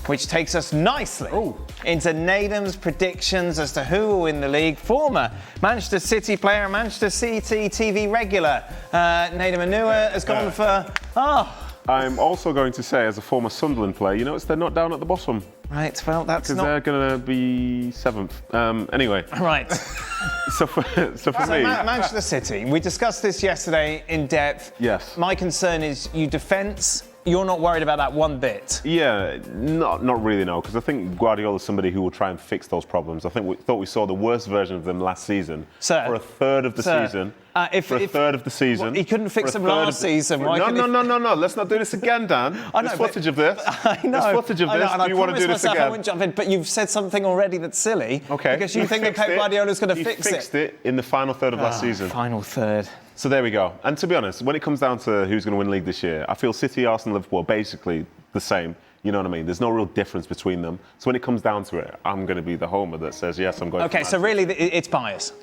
which takes us nicely into Nedum's predictions as to who will win the league. Former Manchester City player and Manchester City TV regular, Nedum Onuoha has gone for... I'm also going to say, as a former Sunderland player, you notice they're not down at the bottom. Right, well, that's because they're going to be 7th. Anyway. Right. So for me... Manchester City, we discussed this yesterday in depth. Yes. My concern is defence. You're not worried about that one bit? Yeah, not really, no, because I think Guardiola's somebody who will try and fix those problems. I think we thought we saw the worst version of them last season. For a third of the season. He couldn't fix them last season. No. Let's not do this again, Dan. There's footage of this. I know. There's footage of this. Do you want to do this again? I wouldn't jump in, but you've said something already that's silly. Okay. Because you think that Pep Guardiola's going to fix it. He fixed it in the final third of last season. Final third. So there we go. And to be honest, when it comes down to who's going to win the league this year, I feel City, Arsenal, Liverpool are basically the same. You know what I mean? There's no real difference between them. So when it comes down to it, I'm going to be the homer that says, yes, I'm going for Man so really it's bias?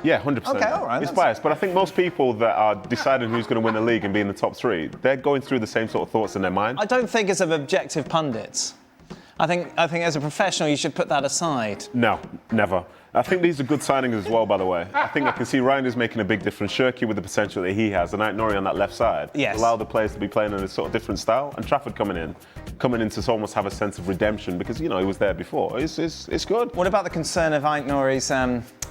Yeah, 100%. Okay, all right. It's biased. But I think most people that are deciding who's going to win the league and be in the top three, they're going through the same sort of thoughts in their mind. I don't think it's of objective pundits. I think as a professional, you should put that aside. No, never. I think these are good signings as well, by the way. I think I can see Ryan is making a big difference. Shirky with the potential that he has, and Nori on that left side. Yes. Allow the players to be playing in a sort of different style. And Trafford coming in to almost have a sense of redemption because, you know, he was there before. It's good. What about the concern of Nori's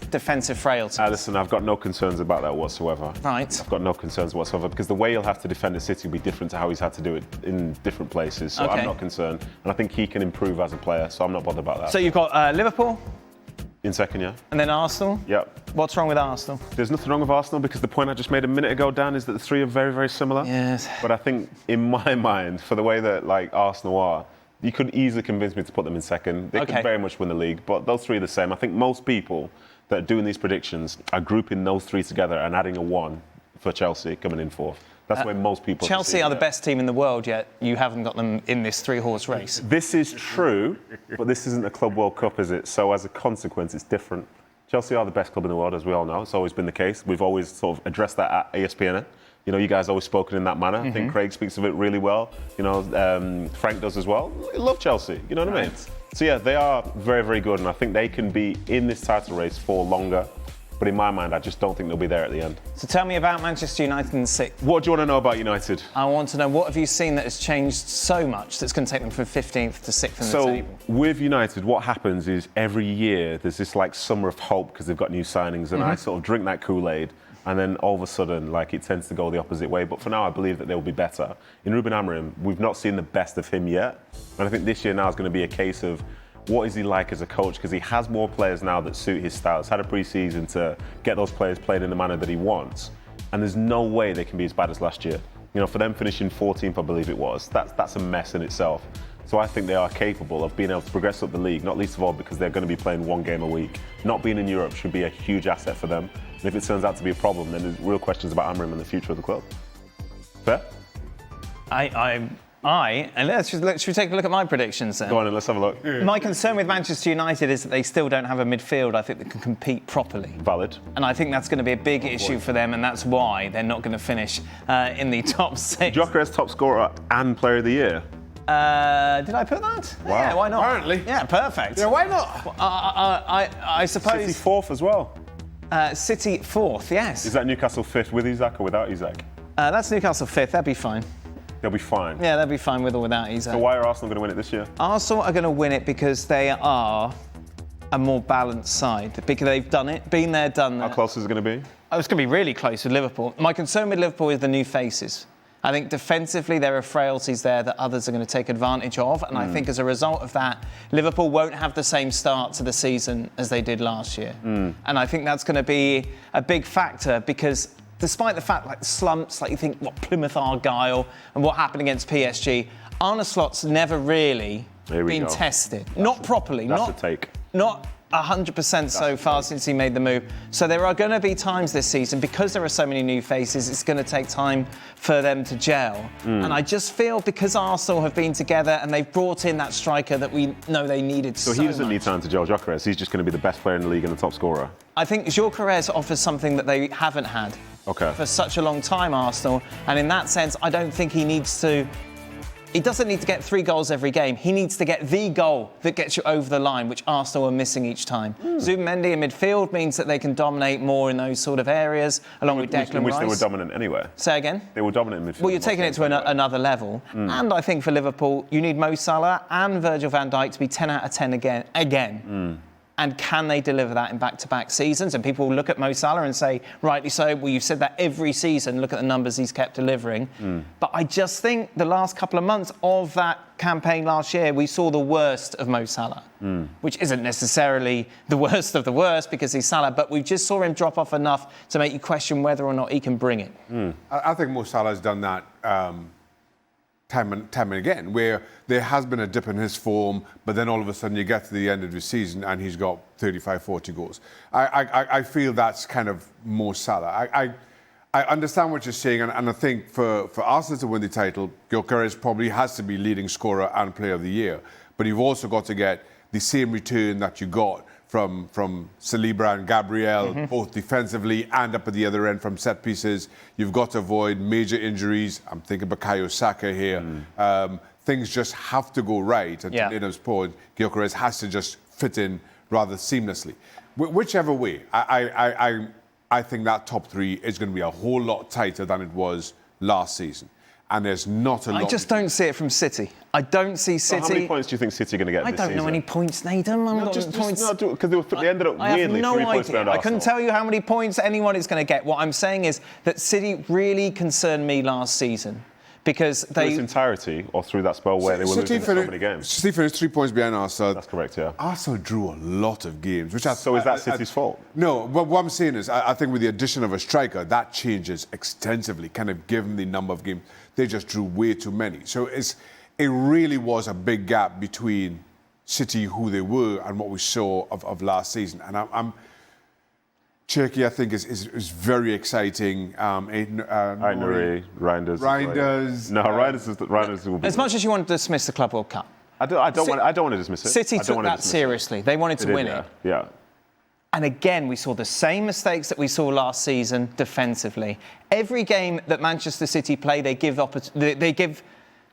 defensive frailty? Listen, I've got no concerns about that whatsoever. Right. I've got no concerns whatsoever because the way he'll have to defend the City will be different to how he's had to do it in different places. So I'm not concerned. And I think he can improve as a player, so I'm not bothered about that. So you've got Liverpool? In second, yeah. And then Arsenal? Yep. What's wrong with Arsenal? There's nothing wrong with Arsenal because the point I just made a minute ago, Dan, is that the three are very, very similar. Yes. But I think, in my mind, for the way that Arsenal are, you could easily convince me to put them in second. They could very much win the league, but those three are the same. I think most people that are doing these predictions are grouping those three together and adding a 1 for Chelsea coming in fourth. That's where most people... Chelsea are the best team in the world, yet you haven't got them in this 3-horse race. This is true, but this isn't a Club World Cup, is it? So as a consequence, it's different. Chelsea are the best club in the world, as we all know. It's always been the case. We've always sort of addressed that at ESPN. You know, you guys always spoken in that manner. I think Craig speaks of it really well. You know, Frank does as well. I love Chelsea, you know what I mean? So yeah, they are very, very good, and I think they can be in this title race for longer. But in my mind, I just don't think they'll be there at the end. So tell me about Manchester United in 6th. What do you want to know about United? I want to know, what have you seen that has changed so much that's going to take them from 15th to 6th in the table? So with United, what happens is every year there's this like summer of hope because they've got new signings, and I sort of drink that Kool-Aid, and then all of a sudden, like, it tends to go the opposite way. But for now, I believe that they'll be better. In Ruben Amorim, we've not seen the best of him yet, and I think this year now is going to be a case of what is he like as a coach? Because he has more players now that suit his style. He's had a pre-season to get those players playing in the manner that he wants. And there's no way they can be as bad as last year. You know, for them finishing 14th, I believe it was, that's a mess in itself. So I think they are capable of being able to progress up the league, not least of all because they're going to be playing 1 game a week. Not being in Europe should be a huge asset for them. And if it turns out to be a problem, then there's real questions about Amorim and the future of the club. Fair? And should we take a look at my predictions then? Go on and let's have a look. My concern with Manchester United is that they still don't have a midfield, I think, that can compete properly. Valid. And I think that's going to be a big issue for them, and that's why they're not going to finish in the top 6. Gyökeres top scorer and player of the year. Did I put that? Wow. Yeah, why not? Apparently. Yeah, perfect. Yeah, why not? I suppose... City 4th as well. City 4th, yes. Is that Newcastle 5th with Isaac or without Isaac? That's Newcastle 5th, that'd be fine. They'll be fine. Yeah, they'll be fine with or without Isaac. So why are Arsenal going to win it this year? Arsenal are going to win it because they are a more balanced side. Because they've done it, been there, done that. How close is it going to be? Oh, it's going to be really close with Liverpool. My concern with Liverpool is the new faces. I think defensively there are frailties there that others are going to take advantage of, and I think as a result of that, Liverpool won't have the same start to the season as they did last year. And I think that's going to be a big factor because despite the fact, like, the slumps, like you think, what, Plymouth Argyle and what happened against PSG, Arne Slot's never really been tested. Not properly. That's a take. Not 100% so far since he made the move. So there are going to be times this season, because there are so many new faces, it's going to take time for them to gel. And I just feel because Arsenal have been together and they've brought in that striker that we know they needed so much. So he doesn't need time to gel Gyökeres. He's just going to be the best player in the league and the top scorer. I think Gyökeres offers something that they haven't had for such a long time, Arsenal. And in that sense, I don't think he needs to He doesn't need to get 3 goals every game. He needs to get the goal that gets you over the line, which Arsenal are missing each time. Zubimendi in midfield means that they can dominate more in those sort of areas, along with Declan In which Rice. they were dominant anyway. Say again? They were dominant in midfield. Well, you're taking it to another level. And I think for Liverpool, you need Mo Salah and Virgil van Dijk to be 10 out of 10 again. And can they deliver that in back-to-back seasons? And people will look at Mo Salah and say, rightly so, well, you've said that every season, look at the numbers he's kept delivering. But I just think the last couple of months of that campaign last year, we saw the worst of Mo Salah, which isn't necessarily the worst of the worst because he's Salah, but we just saw him drop off enough to make you question whether or not he can bring it. I think Mo Salah has done that time and again, where there has been a dip in his form, but then all of a sudden you get to the end of the season and he's got 35, 40 goals. I feel that's kind of Mo Salah. I understand what you're saying, and I think for Arsenal to win the title, Gyökeres probably has to be leading scorer and player of the year, but you've also got to get the same return that you got from Saliba and Gabriel, both defensively and up at the other end from set pieces. You've got to avoid major injuries. I'm thinking Bukayo Saka here. Things just have to go right. And to Nedum's point, Gyökeres has to just fit in rather seamlessly. Whichever way, I think that top 3 is going to be a whole lot tighter than it was last season. And there's not a lot. I just don't see it from City. I don't see City. So how many points do you think City are going to get this season? I don't know any points, Nedum. Because they ended up weirdly 3 points behind Arsenal. I couldn't tell you how many points anyone is going to get. What I'm saying is that City really concerned me last season because they... Through its entirety or through that spell where they were losing so many games? City finished 3 points behind Arsenal. That's correct, yeah. Arsenal drew a lot of games. So is that City's fault? No, but what I'm saying is I think with the addition of a striker, that changes extensively, kind of given the number of games. They just drew way too many. So it really was a big gap between City, who they were, and what we saw of last season. And Turkey, I think, is very exciting. Reinders. Reinders will be... As much as you want to dismiss the Club World Cup. I don't want to dismiss it. City took that seriously. They wanted to win it. Yeah. And again, we saw the same mistakes that we saw last season defensively. Every game that Manchester City play, they give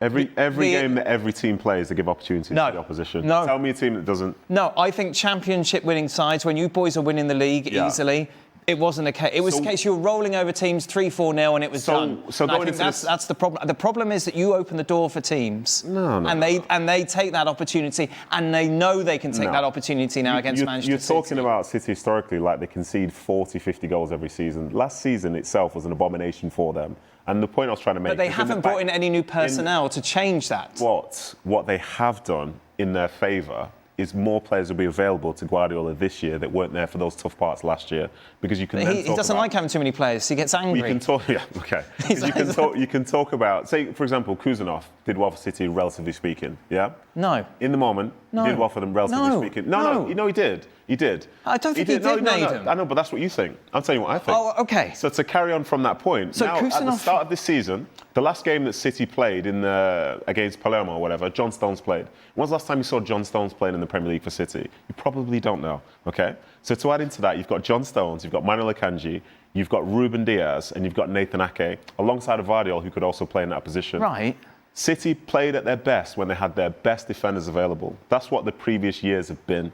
Every game that every team plays, they give opportunities to the opposition. No. Tell me a team that doesn't. No, I think championship winning sides, when you boys are winning the league easily, it wasn't a case. It was a case you were rolling over teams 3-4-0 and it was done. So going into that's the problem. The problem is that you open the door for teams, and they take that opportunity, and they know they can take that opportunity now against Manchester City. You're talking about City historically like they concede 40, 50 goals every season. Last season itself was an abomination for them. And the point I was trying to make... But they haven't brought in any new personnel to change that. What they have done in their favour is more players will be available to Guardiola this year that weren't there for those tough parts last year, because you can. He doesn't like having too many players. He gets angry. You can talk, You can talk about, say, for example, Kuzanov did well for City, relatively speaking. Yeah. No. In the moment, he did well for them, relatively speaking. No. He did. He did. I don't think he did. No. I know, but that's what you think. I'm telling you what I think. Oh, okay. So to carry on from that point, so now Kuzanov... at the start of this season, the last game that City played against Palermo or whatever, John Stones played. When was the last time you saw John Stones playing in the Premier League for City? You probably don't know, okay? So to add into that, you've got John Stones, you've got Manuel Akanji, you've got Ruben Diaz, and you've got Nathan Ake, alongside of Vardiol, who could also play in that position. Right. City played at their best when they had their best defenders available. That's what the previous years have been.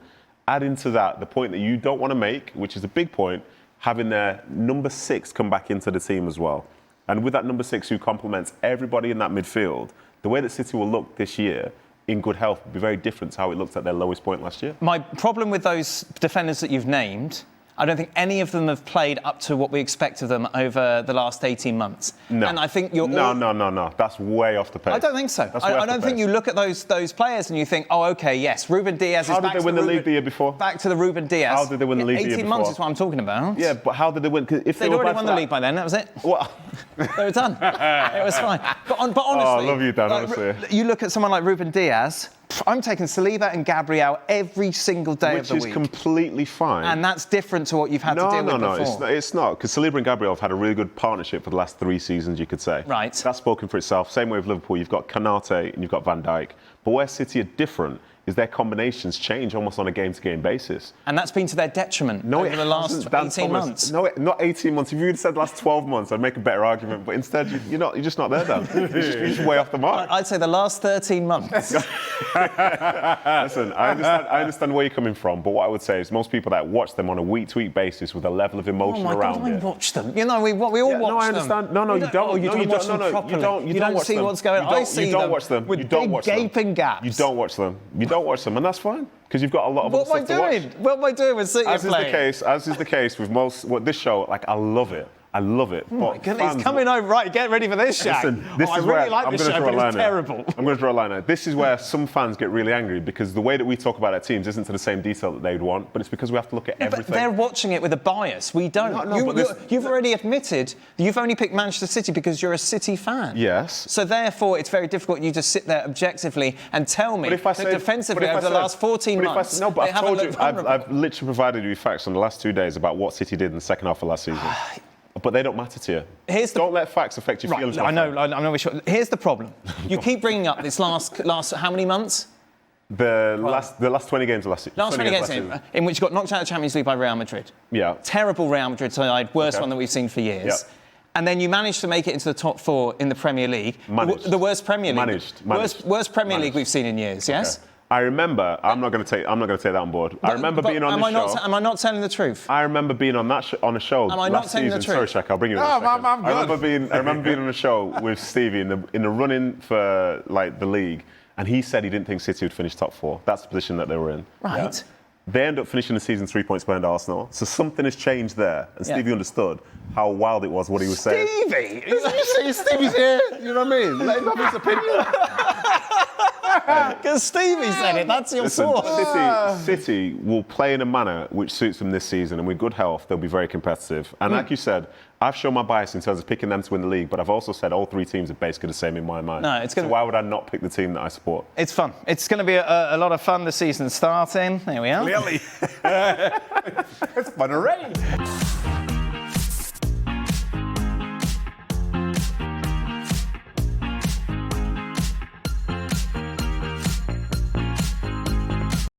Add into that the point that you don't want to make, which is a big point, having their number 6 come back into the team as well. And with that number 6 who complements everybody in that midfield, the way that City will look this year in good health will be very different to how it looked at their lowest point last year. My problem with those defenders that you've named, I don't think any of them have played up to what we expect of them over the last 18 months. No. And I think you're No. That's way off the pace. I don't think so. I don't think you look at those players and you think, oh, OK, yes, Ruben Diaz is back to the... How did they win the league the year before? Back to the Ruben Diaz. How did they win the league the year before? 18 months is what I'm talking about. Yeah, but how did they win? If they'd already won the league by then, that was it. What? They were done. It was fine. But honestly... Oh, I love you, Dan, honestly. You look at someone like Ruben Diaz... I'm taking Saliba and Gabriel every single day of the week. Which is completely fine. And that's different to what you've had to deal with before. No, it's not. Because Saliba and Gabriel have had a really good partnership for the last 3 seasons, you could say. Right. That's spoken for itself. Same way with Liverpool. You've got Kanate and you've got Van Dijk. But where City are different is their combinations change almost on a game-to-game basis. And that's been to their detriment over the last 18 months. No, not 18 months. If you had said last 12 months, I'd make a better argument. But instead, you're just not there, Dan. You're just way off the mark. I'd say the last 13 months. Listen, I understand where you're coming from, but what I would say is most people that watch them on a week-to-week basis with a level of emotion around it. I watch them. You know, we all watch them. No, I understand. No, you don't. You don't watch them properly. You don't see what's going on. I see them. You don't watch them. With big gaping gaps. You don't watch them. You don't watch them, and that's fine because you've got a lot of other stuff to watch. What am I doing with City playing? As is the case with most this show. Like I love it. Oh my goodness, he's coming over. Right, get ready for this, Shaq. Listen, this is I really like this show, but it's terrible. I'm going to draw a line now. This is where some fans get really angry because the way that we talk about our teams isn't to the same detail that they'd want, but it's because we have to look at everything. But they're watching it with a bias. We don't. You've already admitted that you've only picked Manchester City because you're a City fan. Yes. So therefore, it's very difficult for you to sit there objectively and tell me that defensively over the last 14 months, no, but I've told you, I've literally provided you facts on the last 2 days about what City did in the second half of last season. But they don't matter to you. Don't let facts affect your feelings. I know. I'm not sure. Here's the problem. You keep bringing up this last how many months? The last 20 games of last season. Last 20 games in which you got knocked out of the Champions League by Real Madrid. Yeah. Terrible Real Madrid side, worst one that we've seen for years. Yeah. And then you managed to make it into the top 4 in the Premier League. The worst Premier League. Worst Premier League we've seen in years. Yes. Okay. I remember. I'm not going to take that on board. I remember being on the show. Am I not telling the truth? I remember being on a show am I not telling the truth? Sorry, Shaka, I'll bring you in a second. I'm good. I remember being on a show with Stevie in the run-in for the league, and he said he didn't think City would finish top 4. That's the position that they were in. Right. Yeah. They end up finishing the season 3 points behind Arsenal. So something has changed there, and Stevie understood how wild it was what he was saying. Stevie, Stevie's here. You know what I mean? Let him have his opinion. Because Stevie said it, that's your source. City will play in a manner which suits them this season, and with good health, they'll be very competitive. And like you said, I've shown my bias in terms of picking them to win the league, but I've also said all 3 teams are basically the same in my mind. So why would I not pick the team that I support? It's fun. It's going to be a lot of fun this season starting. There we are. Clearly. It's fun already.